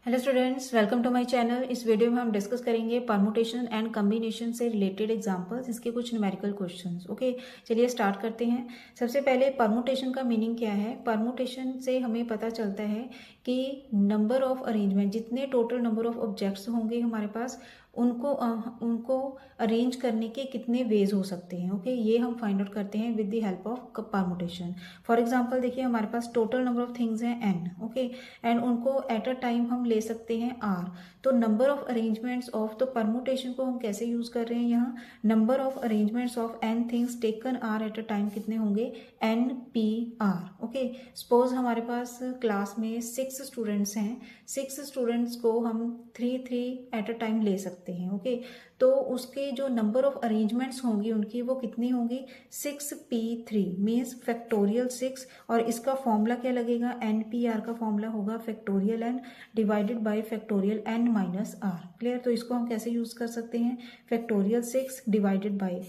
Hello students, welcome to my channel. इस video में हम डिस्कस करेंगे परमुटेशन एंड कम्बिनेशन से रिलेटेड एग्जांपल्स, इसके कुछ न्यूमेरिकल क्वेश्चंस। ओके, चलिए स्टार्ट करते हैं। सबसे पहले परमुटेशन का मीनिंग क्या है। परमुटेशन से हमें पता चलता है कि नंबर ऑफ अरेंजमेंट, जितने टोटल नंबर ऑफ ऑब्जेक्ट्स होंगे हमारे पास, उनको अरेंज करने के कितने वेज हो सकते हैं। ओके, ये हम फाइंड आउट करते हैं with the help of permutation. For example देखिए, हमारे पास टोटल नंबर ऑफ थिंग्स हैं n। ओके, एंड उनको एट अ टाइम हम ले सकते हैं r। तो नंबर ऑफ अरेंजमेंट्स ऑफ, तो परमुटेशन को हम कैसे यूज कर रहे हैं यहाँ, number of arrangements of n things taken r at a time कितने होंगे, NPR। ओके, सपोज हमारे पास क्लास में 6 स्टूडेंट्स हैं, 6 स्टूडेंट्स को हम 3 एट अ टाइम ले सकते हैं। ओके, तो उसके जो नंबर ऑफ अरेंजमेंट्स होंगी उनकी, वो कितनी होंगी, 6p3 मीन्स फैक्टोरियल 6। और इसका फॉर्मूला क्या लगेगा, NPR का फॉर्मूला होगा factorial n divided by factorial n minus R. Clear. तो इसको हम कैसे यूज कर सकते हैं, factorial 6 divided by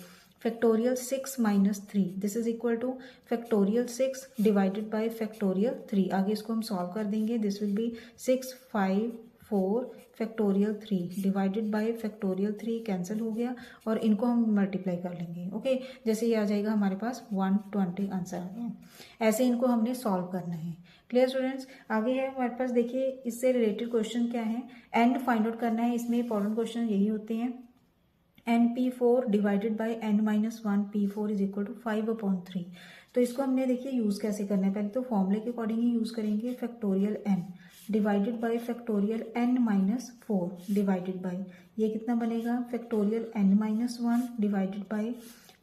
factorial 6 minus 3, this is equal to factorial 6 divided by factorial 3। आगे इसको हम सॉल्व कर देंगे। This will be 6 5 4 factorial 3 divided by factorial 3, cancel हो गया, और इनको हम मल्टीप्लाई कर लेंगे। ओके, जैसे ये आ जाएगा हमारे पास 120 आंसर आ गया। ऐसे इनको हमने सॉल्व करना है। Clear students. आगे है हमारे पास, देखिए इससे रिलेटेड क्वेश्चन क्या है, एंड फाइंड आउट करना है। इसमें इंपॉर्टेंट क्वेश्चन यही होते हैं। NP4 divided by n-1 P4 is equal to 5/3। तो इसको हमने देखिए यूज कैसे करना है, पहले तो फॉर्मूले के अकॉर्डिंग ही यूज करेंगे। Factorial n divided by factorial n-4 divided by, ये कितना बनेगा, factorial n-1 divided by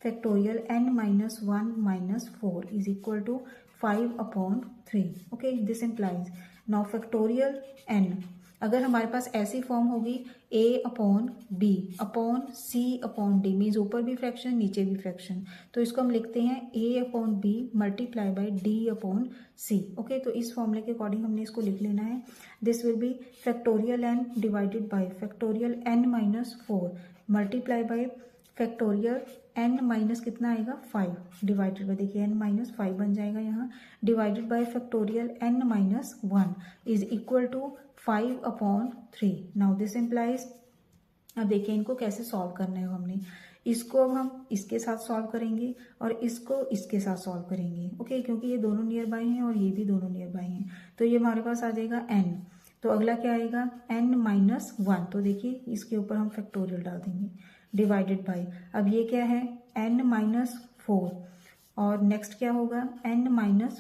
factorial n-1 -4 is equal to 5/3। Okay, this implies now factorial n, अगर हमारे पास ऐसी फॉर्म होगी A/B/C/D, मीन्स ऊपर भी फ्रैक्शन नीचे भी फ्रैक्शन, तो इसको हम लिखते हैं A/B multiply by D/C। Okay, तो इस फॉर्मूले के अकॉर्डिंग हमने इसको लिख लेना है। This will B factorial n divided by factorial n-4 multiply by factorial n minus कितना आएगा 5 डिवाइडेड बाई, देखिए n-5 बन जाएगा यहाँ, divided by factorial n-1 is equal to 5/3। Now this implies, अब देखिए इनको कैसे सॉल्व करना है हमने, इसको अब हम इसके साथ सॉल्व करेंगे और इसको इसके साथ सॉल्व करेंगे। ओके, क्योंकि ये दोनों नियर बाय हैं और ये भी दोनों नियर बाय हैं, तो ये हमारे पास आ जाएगा n। तो अगला क्या आएगा, n-1, तो देखिए इसके ऊपर हम फैक्टोरियल डाल देंगे, डिवाइडेड बाय, अब ये क्या है n-4, और नेक्स्ट क्या होगा n-5,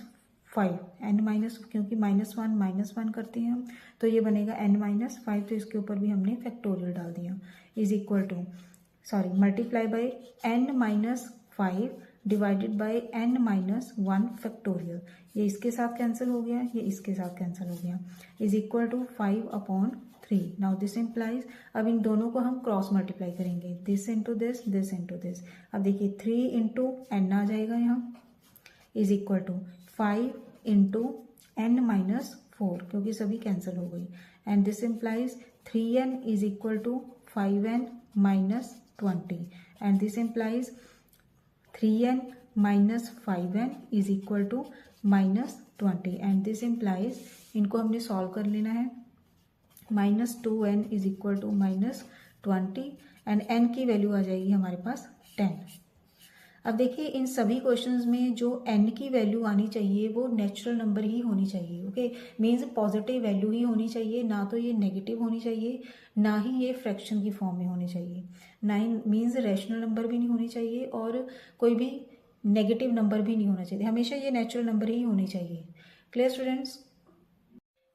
क्योंकि -1 करते हैं हम, तो ये बनेगा n-5, तो इसके ऊपर भी हमने फैक्टोरियल डाल दिया, is equal to multiply by n-5 divided by n-1 factorial, ये इसके साथ कैंसिल हो गया, ये इसके साथ कैंसिल हो गया, is equal to 5/3। Now this implies, अब इन दोनों को हम क्रॉस मल्टीप्लाई करेंगे, this into this, this into this. अब देखिए 3 इंटू n आ जाएगा यहाँ, is equal to 5 into n-4, क्योंकि सभी कैंसिल हो गई, and this implies 3n is equal to 5n minus 20, and this implies 3n minus 5n is equal to -20, and this implies, इनको हमने सॉल्व कर लेना है, -2n is equal to -20, and n की वैल्यू आ जाएगी हमारे पास 10। अब देखिए इन सभी क्वेश्चंस में जो n की वैल्यू आनी चाहिए वो नेचुरल नंबर ही होनी चाहिए। ओके, मीन्स पॉजिटिव वैल्यू ही होनी चाहिए, ना तो ये नेगेटिव होनी चाहिए, ना ही ये फ्रैक्शन की फॉर्म में होनी चाहिए, ना ही मीन्स रैशनल नंबर भी नहीं होनी चाहिए और कोई भी नेगेटिव नंबर भी नहीं होना चाहिए, हमेशा ये नेचुरल नंबर ही होनी चाहिए। Clear students.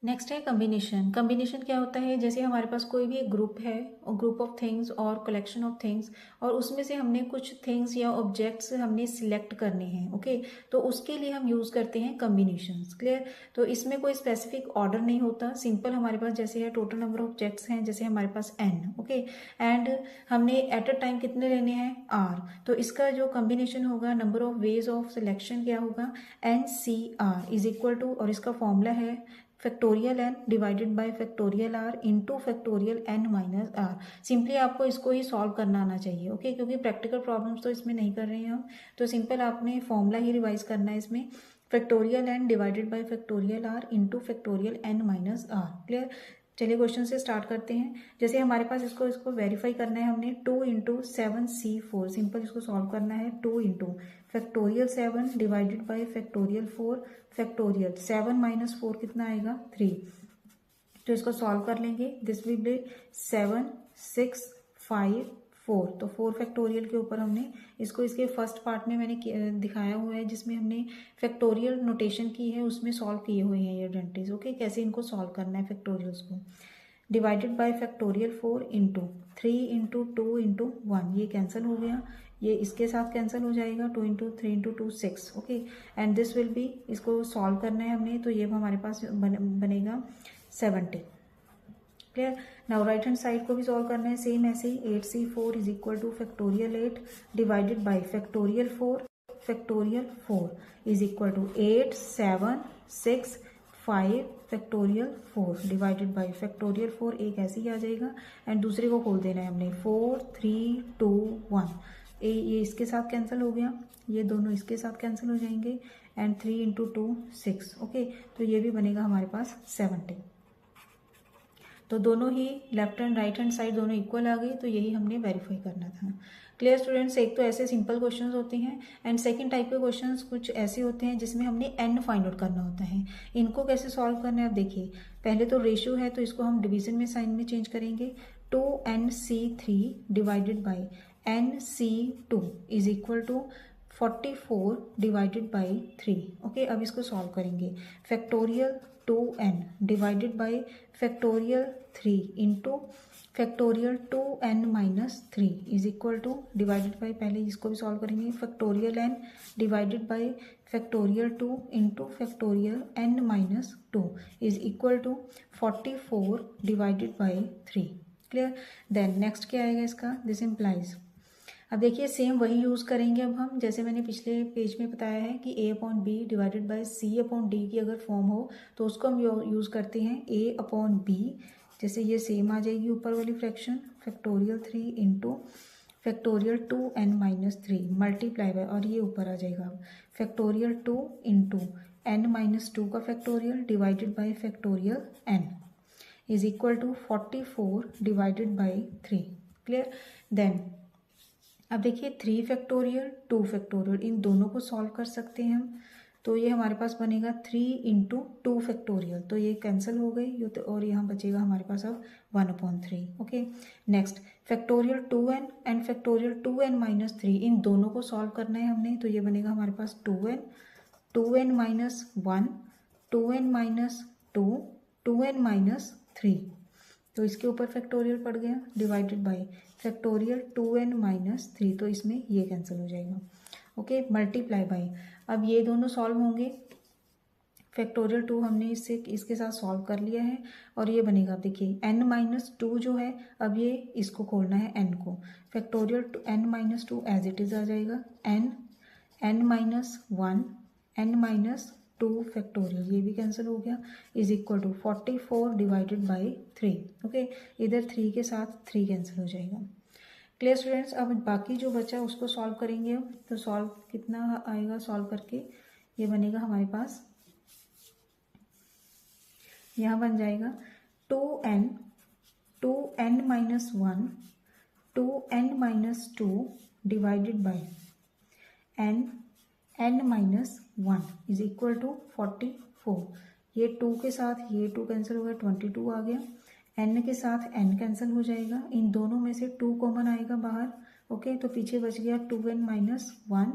नेक्स्ट है कम्बिनेशन। कम्बिनेशन क्या होता है, जैसे हमारे पास कोई भी एक ग्रुप है, और ग्रुप ऑफ थिंग्स और कलेक्शन ऑफ थिंग्स, और उसमें से हमने कुछ थिंग्स या ऑब्जेक्ट्स हमने सिलेक्ट करने हैं। ओके, तो उसके लिए हम यूज करते हैं कम्बिनेशंस। क्लियर। तो इसमें कोई स्पेसिफिक ऑर्डर नहीं होता, सिंपल हमारे पास जैसे है टोटल नंबर ऑफ ऑब्जेक्ट्स हैं, जैसे हमारे पास n। ओके, एंड हमने एट अ टाइम कितने लेने हैं r, तो इसका जो कम्बिनेशन होगा, number of ways of selection क्या होगा, NCR इज इक्वल टू, और इसका फॉर्मूला है factorial n divided by factorial r into factorial n minus r। Simply आपको इसको ही सॉल्व करना आना चाहिए। ओके, क्योंकि प्रैक्टिकल प्रॉब्लम्स तो इसमें नहीं कर रहे हैं हम, तो सिंपल आपने फॉर्मूला ही रिवाइज करना है इसमें, factorial n divided by factorial r into factorial n minus r। Clear. चलिए क्वेश्चन से स्टार्ट करते हैं। जैसे हमारे पास इसको वेरीफाई करना है हमने 2 इंटू 7C4, सिंपल इसको सॉल्व करना है। 2 into factorial 7 divided by factorial 4 factorial 7 minus 4 कितना आएगा 3। तो इसको सॉल्व कर लेंगे। This will B 7 6 5 4। तो 4 फैक्टोरियल के ऊपर हमने इसको इसके फर्स्ट पार्ट में मैंने दिखाया हुआ है जिसमें हमने फैक्टोरियल नोटेशन की है, उसमें सॉल्व किए हुए हैं ये आइडेंटिटीज। ओके, कैसे इनको सॉल्व करना है फैक्टोरियल्स को। Divided by factorial 4 into 3 into 2 into 1, ये कैंसिल हो गया, ये इसके साथ कैंसिल हो जाएगा। 2 into 3 into 2 6। Okay, and this will be, इसको सॉल्व करना है हमने, तो ये हमारे पास बनेगा 70। Clear. Now right hand side को भी सॉल्व करना है सेम ऐसे ही। 8C4 is equal to factorial 8 divided by factorial 4 is equal to 8 7 6 5 factorial 4 divided by factorial 4, एक ऐसे ही आ जाएगा एंड दूसरे को खोल देना है हमने 4 3 2 1। ये इसके साथ कैंसिल हो गया, ये दोनों इसके साथ कैंसिल हो जाएंगे एंड 3 इंटू 2 6। ओके, तो ये भी बनेगा हमारे पास 70। तो दोनों ही left and right hand side दोनों इक्वल आ गई, तो यही हमने वेरीफाई करना था। Clear students. एक तो ऐसे सिंपल क्वेश्चंस होते हैं एंड सेकंड टाइप के क्वेश्चंस कुछ ऐसे होते हैं जिसमें हमने n फाइंड आउट करना होता है। इनको कैसे सॉल्व करना है, अब देखिए पहले तो रेशियो है तो इसको हम डिवीजन में साइन में चेंज करेंगे। 2nc3 divided by nc2 is equal to 44 divided by 3। Okay, अब इसको सॉल्व करेंगे। Factorial 2n divided by factorial 3 into factorial 2n minus 3 is equal to divided by, पहले इसको भी सॉल्व करेंगे, factorial n divided by factorial 2 into factorial n minus 2 is equal to 44 divided by 3। Clear. Then next क्या आएगा इसका, this implies. अब देखिए same वही यूज़ करेंगे अब हम, जैसे मैंने पिछले पेज में बताया है कि a upon B divided by C upon D की अगर फॉर्म हो तो उसको हम यूज़ करते हैं a अपॉन बी। जैसे ये सेम आ जाएगी ऊपर वाली fraction, factorial 3 into factorial 2n minus 3 multiply by, और ये ऊपर आ जाएगा फैक्टोरियल 2 इंटू n माइनस 2 का factorial divided by factorial n is equal to 44 divided by 3। Clear. Then अब देखिए 3 फैक्टोरियल 2 फैक्टोरियल, इन दोनों को सॉल्व कर सकते हैं हम, तो ये हमारे पास बनेगा 3 इंटू 2 फैक्टोरियल, तो ये कैंसिल हो गई और यहाँ बचेगा हमारे पास अब 1/3। Okay, next factorial 2n and factorial 2n minus 3, इन दोनों को सॉल्व करना है हमने, तो ये बनेगा हमारे पास 2n minus 1 2n minus 2 2n minus 3, तो इसके ऊपर फैक्टोरियल पड़ गया divided by factorial 2n minus 3, तो इसमें ये कैंसिल हो जाएगा। ओके, मल्टीप्लाई बाई, अब ये दोनों सॉल्व होंगे। फैक्टोरियल 2 हमने इसके साथ सॉल्व कर लिया है और ये बनेगा, अब देखिए n माइनस 2 जो है, अब ये इसको खोलना है n को, factorial n minus 2 as it is आ जाएगा, n minus 1 n minus 2 factorial, ये भी कैंसिल हो गया, is equal to 44 divided by 3। Okay, इधर 3 के साथ 3 कैंसिल हो जाएगा। Clear students. अब बाकी जो बचा उसको सॉल्व करेंगे, तो सॉल्व कितना आएगा, सॉल्व करके ये बनेगा हमारे पास, यहाँ बन जाएगा 2n minus 1 2n minus 2 divided by n minus 1 is equal to 44। ये 2 के साथ ये 2 कैंसिल हो गया, 22 आ गया, n के साथ n कैंसिल हो जाएगा, इन दोनों में से 2 कॉमन आएगा बाहर। ओके, तो पीछे बच गया 2n minus 1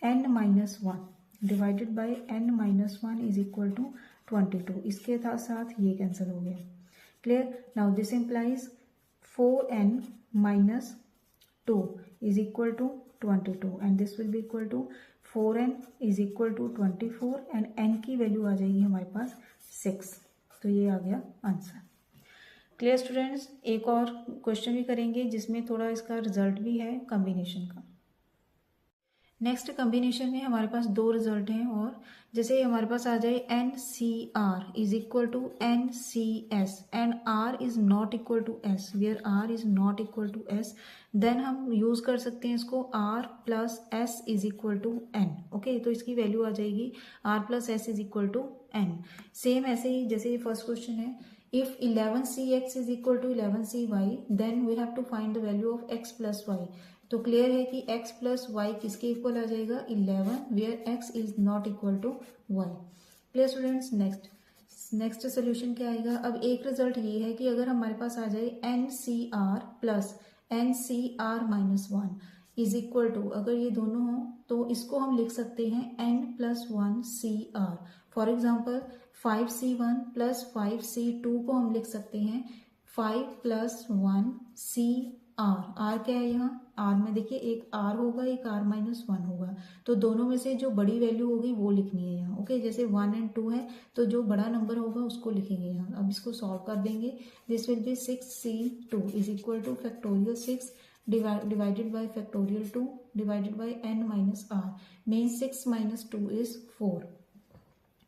n minus 1 divided by n minus 1 is equal to 22, इसके साथ ये कैंसिल हो गया। Clear. Now this implies 4n minus 2 is equal to 22 and this will be equal to 4n is equal to 24 and n की value आ जाएगी हमारे पास 6, तो ये आ गया आंसर। Clear students. एक और क्वेश्चन भी करेंगे जिसमें थोड़ा इसका रिजल्ट भी है कॉम्बिनेशन का। नेक्स्ट कॉम्बिनेशन में हमारे पास 2 रिजल्ट हैं, और जैसे हमारे पास आ जाए NCR is equal to NCS and R is not equal to S, where R is not equal to S, then हम यूज कर सकते हैं इसको R plus S is equal to N। Okay, तो इसकी वैल्यू आ जाएगी R plus S is equal to N। Same ऐसे ही जैसे ये फर्स्ट क्वेश्चन है, If 11cx is equal to 11cy, then we have to find the value of x plus y. तो क्लियर है कि x प्लस y किसके equal आ जाएगा 11, where x is not equal to y. Clear students. Next solution क्या आएगा. अब एक रिजल्ट ये है कि अगर हमारे पास आ जाए NCR plus NCR minus 1 is equal to, अगर ये दोनों हो तो इसको हम लिख सकते हैं n plus 1 CR. For example 5C1 plus 5C2 को हम लिख सकते हैं 5 प्लस 1 CR. R क्या है यहाँ, R में देखिए एक R होगा, एक R माइनस 1 होगा, तो दोनों में से जो बड़ी वैल्यू होगी वो लिखनी है यहाँ. ओके, जैसे 1 एंड 2 है तो जो बड़ा नंबर होगा उसको लिखेंगे यहाँ. अब इसको सॉल्व कर देंगे. This will B 6C2 is equal to factorial 6 divided by factorial 2 divided by n minus r, means 6 minus 2 is 4.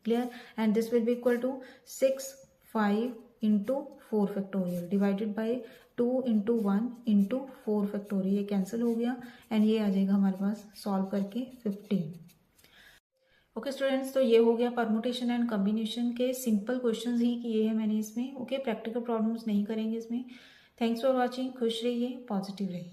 Clear. And this will be equal to 6 5 into 4 factorial divided by 2 into 1 into 4 factorial. ये cancel हो गया and ये आ जाएगा हमारे पास solve करके 15. Okay students, तो ये हो गया परमुटेशन एंड कॉम्बिनेशन के सिंपल क्वेश्चंस ही किए हैं मैंने इसमें. ओके, प्रैक्टिकल प्रॉब्लम्स नहीं करेंगे इसमें. Thanks for watching. खुश रहिए, पॉजिटिव रहिए.